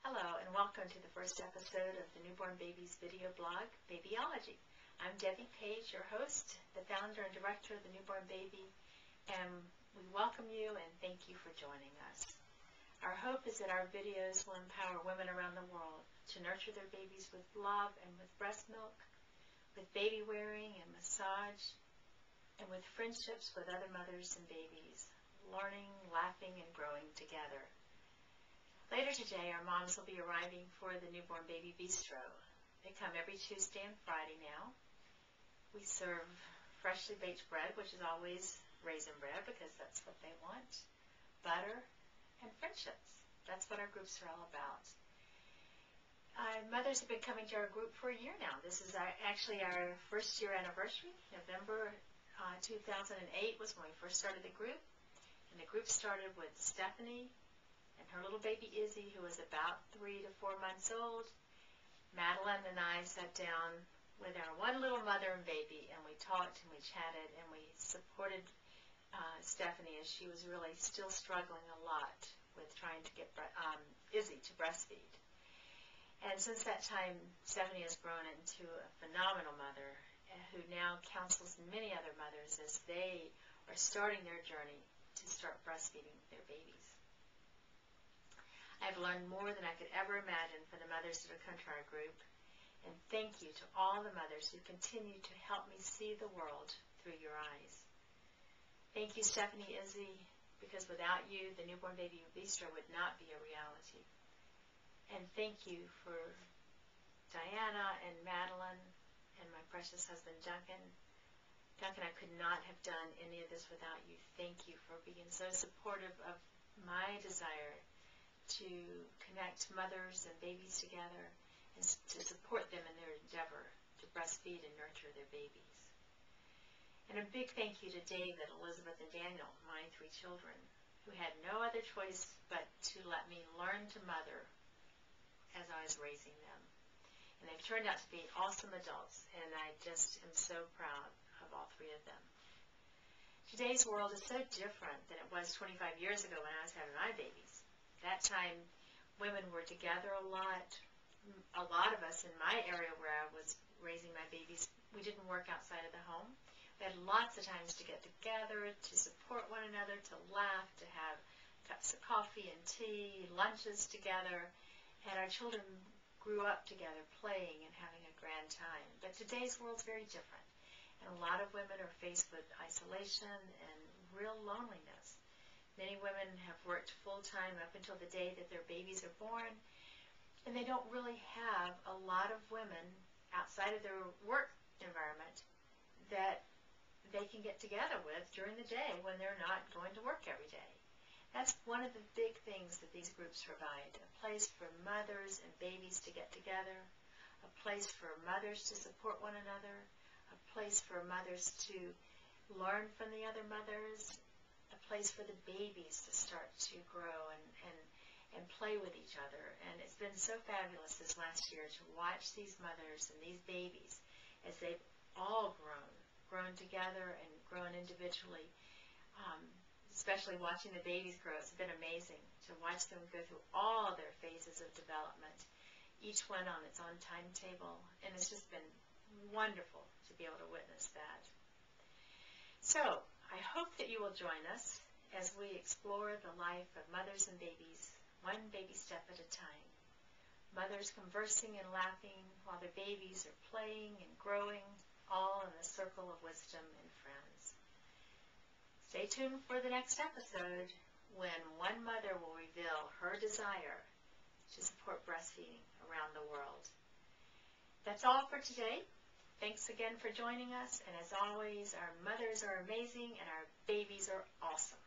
Hello and welcome to the first episode of the Newborn Babies video blog, Babyologie. I'm Debbie Page, your host, the founder and director of the Newborn Baby, and we welcome you and thank you for joining us. Our hope is that our videos will empower women around the world to nurture their babies with love and with breast milk, with baby wearing and massage, and with friendships with other mothers and babies, learning, laughing, and growing together. Later today, our moms will be arriving for the Newborn Baby Bistro. They come every Tuesday and Friday now. We serve freshly baked bread, which is always raisin bread because that's what they want, butter, and friendships. That's what our groups are all about. Mothers have been coming to our group for a year now. This is actually our first year anniversary. November 2008 was when we first started the group. And the group started with Stephanie and her little baby Izzy, who was about 3 to 4 months old. Madeline and I sat down with our one little mother and baby, and we talked and we chatted and we supported Stephanie as she was really still struggling a lot with trying to get Izzy to breastfeed. And since that time, Stephanie has grown into a phenomenal mother who now counsels many other mothers as they are starting their journey to start breastfeeding their babies. I've learned more than I could ever imagine from the mothers that have come to our group, and thank you to all the mothers who continue to help me see the world through your eyes. Thank you, Stephanie, Izzy, because without you, the Newborn Baby Bistro would not be a reality. And thank you for Diana and Madeline and my precious husband, Duncan. Duncan, I could not have done any of this without you. Thank you for being so supportive of my desire to connect mothers and babies together and to support them in their endeavor to breastfeed and nurture their babies. And a big thank you to David, Elizabeth, and Daniel, my 3 children, who had no other choice but to let me learn to mother as I was raising them. And they've turned out to be awesome adults, and I just am so proud of all 3 of them. Today's world is so different than it was 25 years ago when I was having my babies. That time, women were together a lot. A lot of us in my area where I was raising my babies, we didn't work outside of the home. We had lots of times to get together, to support one another, to laugh, to have cups of coffee and tea, lunches together, and our children grew up together playing and having a grand time. But today's world's very different, and a lot of women are faced with isolation and real loneliness. Many women have worked full-time up until the day that their babies are born, and they don't really have a lot of women outside of their work environment that they can get together with during the day when they're not going to work every day. That's one of the big things that these groups provide, a place for mothers and babies to get together, a place for mothers to support one another, a place for mothers to learn from the other mothers, a place for the babies to start to grow and play with each other. And it's been so fabulous this last year to watch these mothers and these babies as they've all grown together and grown individually. Especially watching the babies grow, it's been amazing to watch them go through all their phases of development, each one on its own timetable, and it's just been wonderful to be able to witness that. So, I hope that you will join us as we explore the life of mothers and babies, one baby step at a time. Mothers conversing and laughing while their babies are playing and growing, all in a circle of wisdom and friends. Stay tuned for the next episode when one mother will reveal her desire to support breastfeeding around the world. That's all for today. Thanks again for joining us, and as always, our mothers are amazing and our babies are awesome.